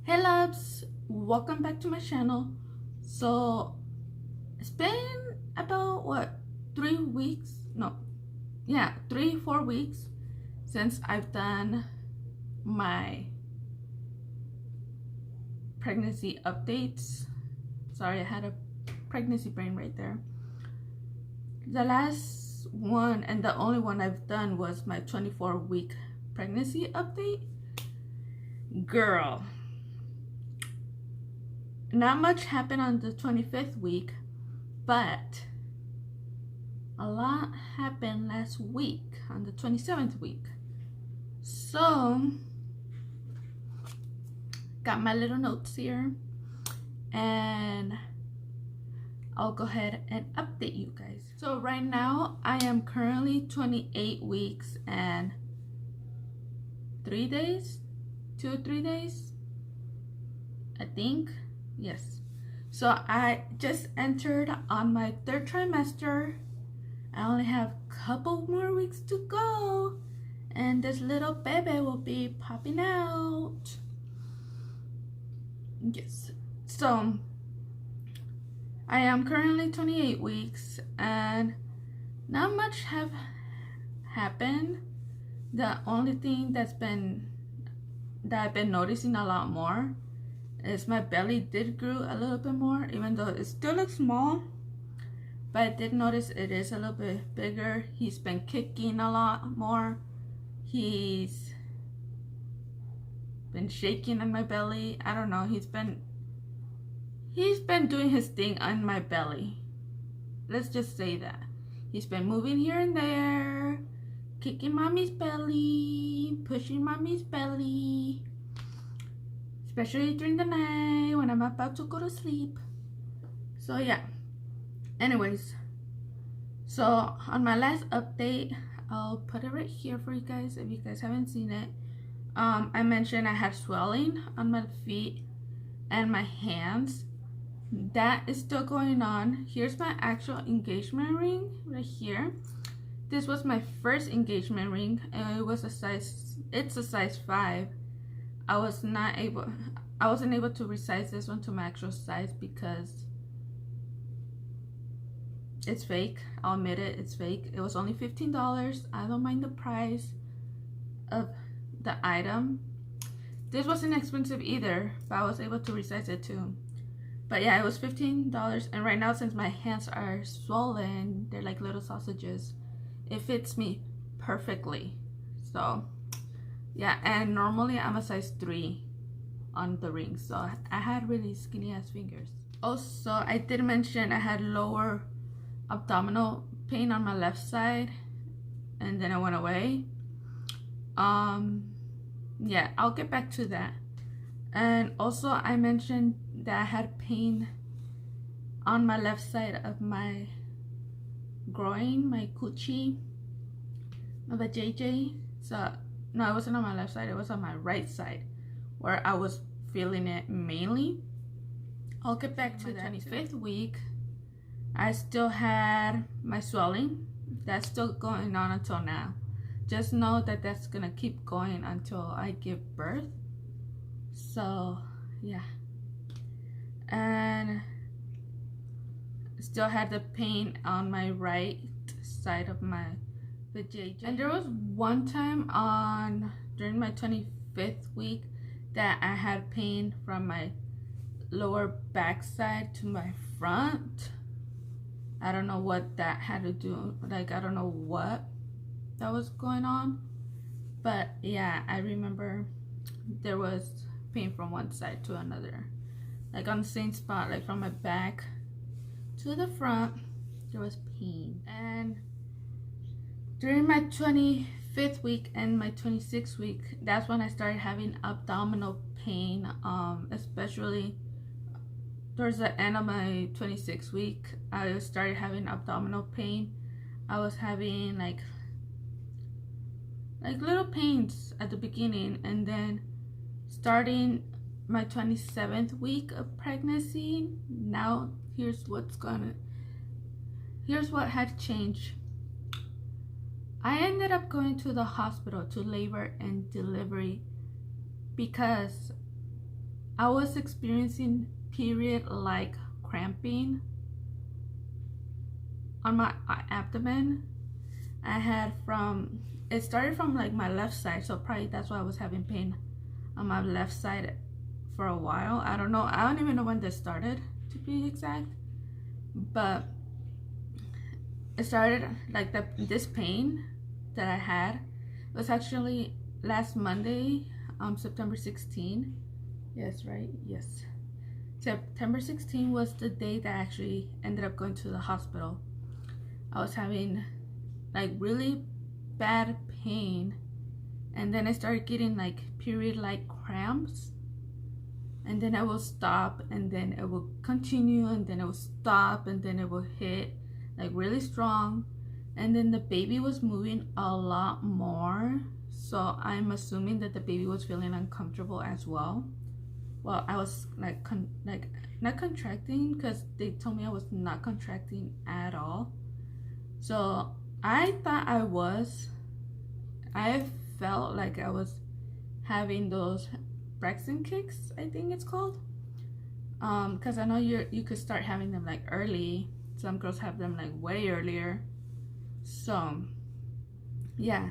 Hey loves, welcome back to my channel. So it's been about what, 3 weeks? No, yeah, 4 weeks since I've done my pregnancy updates. Sorry, I had a pregnancy brain right there. The last one and the only one I've done was my 24-week pregnancy update. Girl, not much happened on the 25th week, but a lot happened last week on the 27th week. So got my little notes here and I'll go ahead and update you guys. So right now I am currently 28 weeks and 3 days, 2 or 3 days, I think. Yes. So I just entered on my 3rd trimester. I only have a couple more weeks to go and this little baby will be popping out. Yes. So I am currently 28 weeks and not much have happened. The only thing that I've been noticing a lot more is my belly did grow a little bit more, even though it still looks small, but I did notice it is a little bit bigger. He's been kicking a lot more. He's been shaking on my belly. I don't know, he's been doing his thing on my belly. Let's just say that. He's been moving here and there, kicking mommy's belly, pushing mommy's belly, especially during the night when I'm about to go to sleep. So yeah, anyways, so on my last update, I'll put it right here for you guys if you guys haven't seen it. I mentioned I had swelling on my feet and my hands. That is still going on. Here's my actual engagement ring right here. This was my first engagement ring and it's a size 5. I wasn't able to resize this one to my actual size because it's fake. I'll admit it, it's fake. It was only $15. I don't mind the price of the item. This wasn't expensive either, but I was able to resize it too. But yeah, it was $15, and right now since my hands are swollen, they're like little sausages, it fits me perfectly. So yeah, and normally I'm a size 3 on the ring, so I had really skinny ass fingers. Also, I did mention I had lower abdominal pain on my left side and then it went away. Yeah, I'll get back to that. And also I mentioned that I had pain on my left side of my groin, my coochie, of a JJ. So no, it wasn't on my left side, it was on my right side where I was feeling it mainly. I'll get back to that. 25th week, I still had my swelling. That's still going on until now. Just know that that's gonna keep going until I give birth. So yeah, and still had the pain on my right side of my vajayjay. And there was one time during my 25th week that I had pain from my lower back side to my front. I don't know what that had to do, like I don't know what that was going on, but yeah, I remember there was pain from one side to another, like on the same spot, like from my back to the front there was pain. And during my 25th week and my 26th week, that's when I started having abdominal pain, especially towards the end of my 26th week. I started having abdominal pain. I was having like little pains at the beginning, and then starting my 27th week of pregnancy, now here's what had changed. I ended up going to the hospital to labor and delivery because I was experiencing period-like cramping on my abdomen. It started from like my left side, so probably that's why I was having pain on my left side for a while. I don't know, I don't even know when this started, to be exact, but it started like this pain that I had was actually last Monday, September 16. Yes, right? Yes. September 16 was the day that I actually ended up going to the hospital. I was having like really bad pain, and then I started getting like period-like cramps, and then it will stop, and then it will continue, and then it will stop, and then it will hit like really strong, and then the baby was moving a lot more, so I'm assuming that the baby was feeling uncomfortable as well. Well, I was like not contracting, because they told me I was not contracting at all. So I thought I felt like I was having those Braxton kicks, I think it's called, because I know you could start having them like early. Some girls have them like way earlier. So yeah,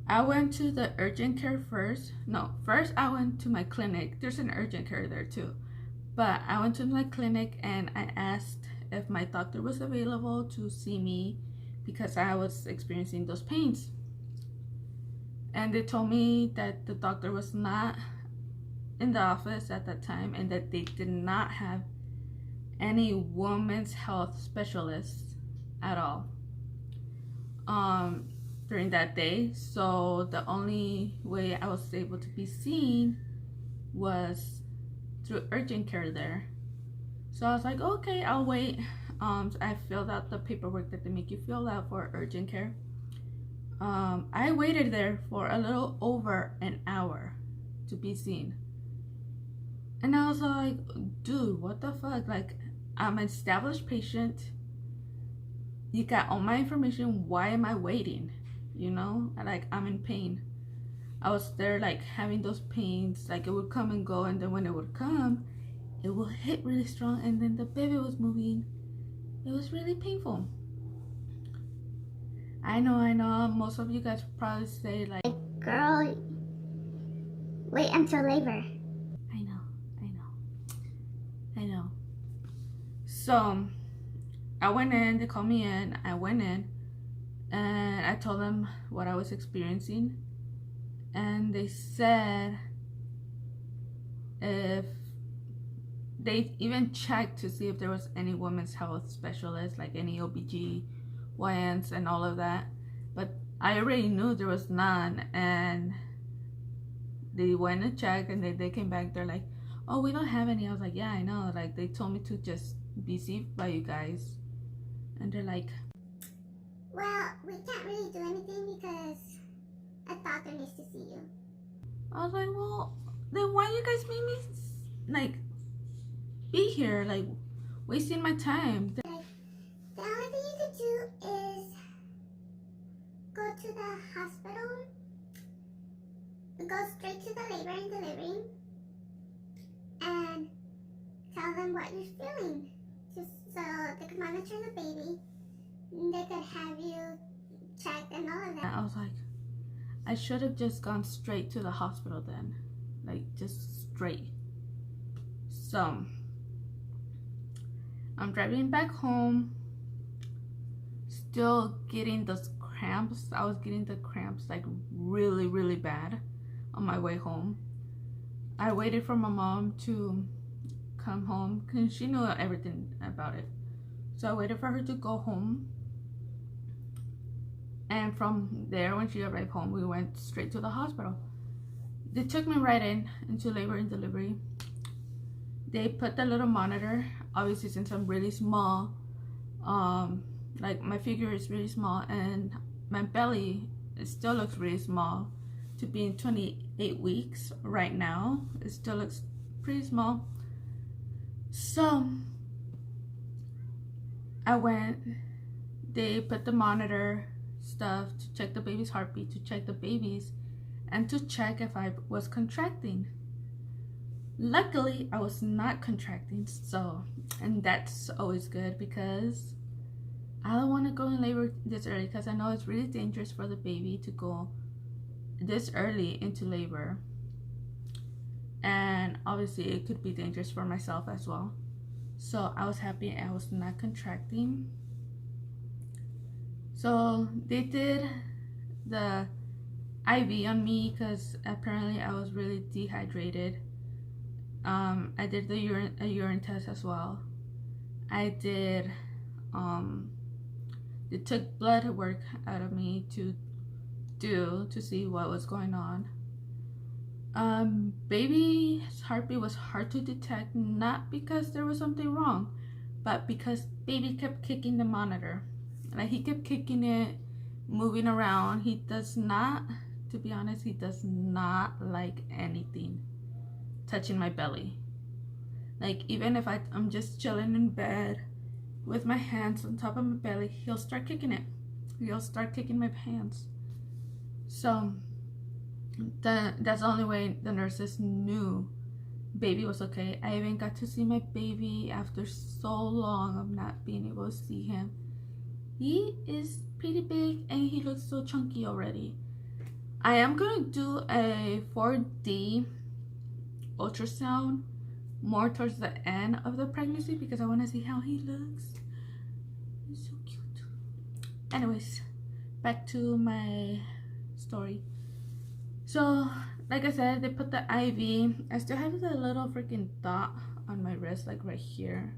I went to the urgent care first. No, first I went to my clinic. There's an urgent care there too, but I went to my clinic and I asked if my doctor was available to see me because I was experiencing those pains. And they told me that the doctor was not in the office at that time, and that they did not have any women's health specialists at all during that day. So the only way I was able to be seen was through urgent care there. So I was like, okay, I'll wait. I filled out the paperwork that they make you fill out for urgent care. I waited there for a little over an hour to be seen. And I was like, dude, what the fuck? Like, I'm an established patient. You got all my information. Why am I waiting? You know, like, I'm in pain. I was there like having those pains, like it would come and go, and then when it would come, it will hit really strong, and then the baby was moving. It was really painful. I know, most of you guys probably say like, girl, wait until labor. I know. So I went in, they called me in, I went in, and I told them what I was experiencing, and they said if they even checked to see if there was any women's health specialist, like any OBGYNs and all of that, but I already knew there was none. And they went and checked, and they came back, they're like, oh, we don't have any. I was like, yeah, I know, like they told me to just be seen by you guys. And they're like, well, we can't really do anything because a doctor needs to see you. I was like, well, then why you guys make me like be here, like wasting my time? Like, the only thing you could do is go to the hospital, go straight to the labor and delivery, and tell them what you're feeling, just so they could monitor the baby. They could have you checked and all of that. I was like, I should have just gone straight to the hospital then, like just straight. So I'm driving back home, still getting those cramps. I was getting the cramps like really, really bad on my way home. I waited for my mom to come home because she knew everything about it. So I waited for her to go home. And from there, when she arrived home, we went straight to the hospital. They took me right into labor and delivery. They put the little monitor, obviously since I'm really small, like my figure is really small, and my belly, it still looks really small to be in 28 weeks right now. It still looks pretty small. So I went, they put the monitor stuff to check the baby's heartbeat, to check the babies, and to check if I was contracting. Luckily, I was not contracting, so, and that's always good because I don't want to go in labor this early because I know it's really dangerous for the baby to go this early into labor. And obviously it could be dangerous for myself as well. So I was happy I was not contracting. So they did the IV on me because apparently I was really dehydrated. I did the urine test as well. I did they took blood work out of me to see what was going on. Baby's heartbeat was hard to detect, not because there was something wrong, but because baby kept kicking the monitor. Like, he kept kicking it, moving around. He does not, to be honest, he does not like anything touching my belly. Like, even if I'm just chilling in bed with my hands on top of my belly, he'll start kicking it. He'll start kicking my pants. So that's the only way the nurses knew baby was okay. I even got to see my baby after so long of not being able to see him. He is pretty big and he looks so chunky already. I am gonna do a 4D ultrasound more towards the end of the pregnancy because I want to see how he looks. He's so cute. Anyways, back to my story. So, like I said, they put the IV. I still have the little freaking dot on my wrist, like right here,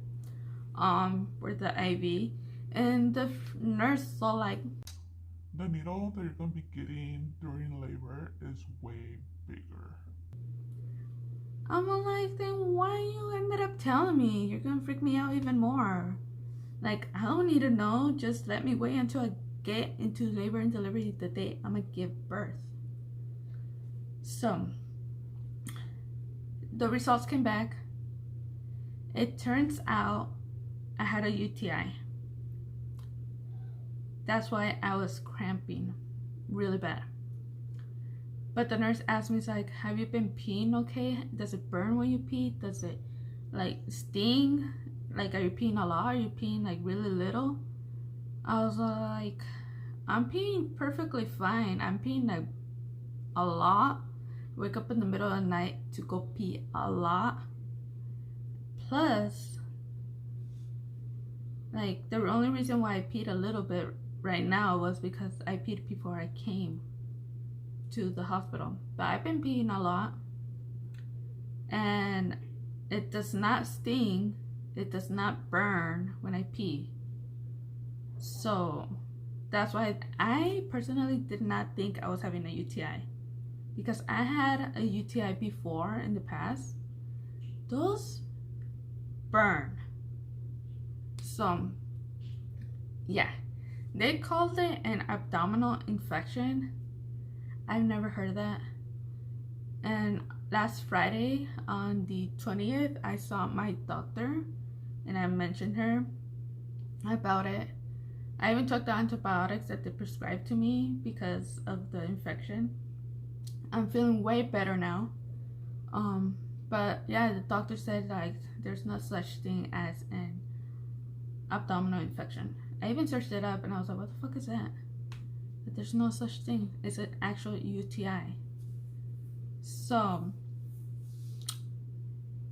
for the IV. And the nurse saw like, the needle that you're gonna be getting during labor is way bigger. I'm like, then why you ended up telling me? You're gonna freak me out even more. Like, I don't need to know. Just let me wait until I get into labor and delivery the day I'm gonna give birth. So, the results came back. It turns out I had a UTI. That's why I was cramping really bad. But the nurse asked me, it's like, have you been peeing okay? Does it burn when you pee? Does it like sting? Like, are you peeing a lot? Are you peeing like really little? I was like, I'm peeing perfectly fine. I'm peeing like a lot. Wake up in the middle of the night to go pee a lot. Plus, like, the only reason why I peed a little bit right now was because I peed before I came to the hospital. But I've been peeing a lot, and it does not sting, it does not burn when I pee. So that's why I personally did not think I was having a UTI, because I had a UTI before in the past. Those burn. So yeah, they called it an abdominal infection. I've never heard of that. And last Friday on the 20th, I saw my doctor and I mentioned her about it. I even took the antibiotics that they prescribed to me because of the infection. I'm feeling way better now. But yeah, the doctor said like there's no such thing as an abdominal infection. I even searched it up and I was like, what the fuck is that? But there's no such thing. It's an actual UTI. So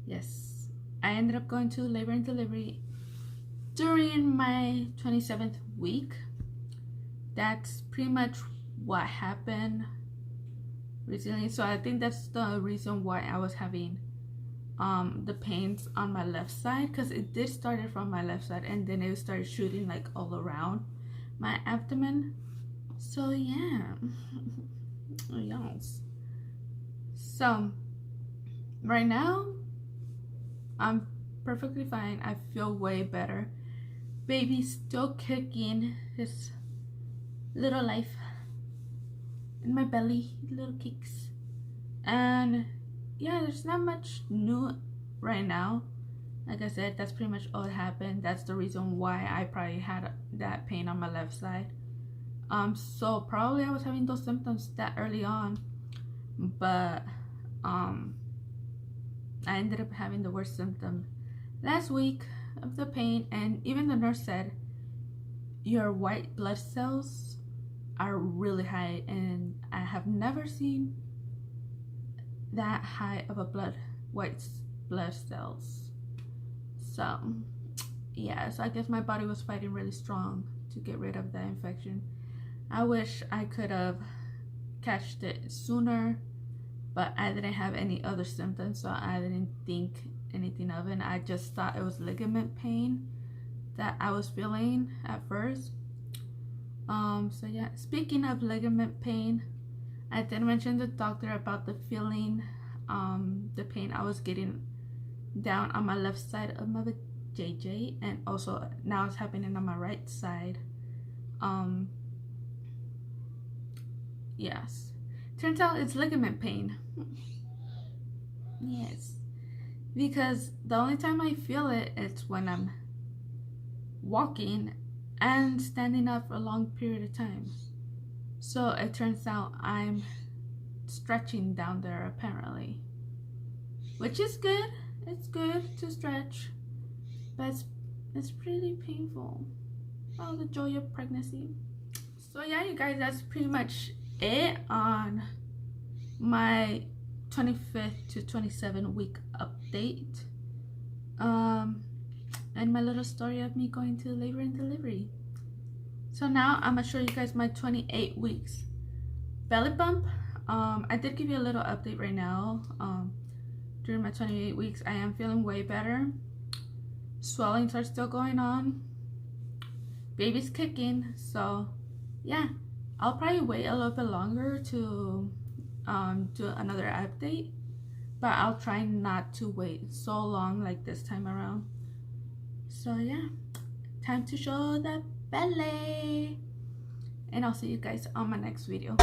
yes, I ended up going to labor and delivery during my 27th week. That's pretty much what happened recently. So I think that's the reason why I was having the pains on my left side, because it did started from my left side and then it started shooting like all around my abdomen. So yeah. Yes. So right now I'm perfectly fine. I feel way better. Baby's still kicking his little life in my belly, little kicks. And yeah, there's not much new right now. Like I said, that's pretty much all that happened. That's the reason why I probably had that pain on my left side. So probably I was having those symptoms that early on, but I I ended up having the worst symptom last week of the pain, and even the nurse said your white blood cells are really high, and I have never seen that high of a white blood cells. So yeah, so I guess my body was fighting really strong to get rid of that infection. I wish I could have catched it sooner, but I didn't have any other symptoms, so I didn't think anything of it. I just thought it was ligament pain that I was feeling at first. So yeah, speaking of ligament pain, I did mention to the doctor about the feeling, the pain I was getting down on my left side of my JJ, and also now it's happening on my right side. Yes, turns out it's ligament pain. Yes, because the only time I feel it is when I'm walking and standing up for a long period of time. So it turns out I'm stretching down there apparently, which is good. It's good to stretch, but it's pretty painful. Oh, the joy of pregnancy. So yeah, you guys, that's pretty much it on my 25th to 27 week update, and my little story of me going to labor and delivery. So now I'm gonna show you guys my 28 weeks belly bump. I did give you a little update right now. During my 28 weeks, I am feeling way better. Swellings are still going on. Baby's kicking. So yeah, I'll probably wait a little bit longer to do another update, but I'll try not to wait so long like this time around. So yeah, time to show the belly, and I'll see you guys on my next video.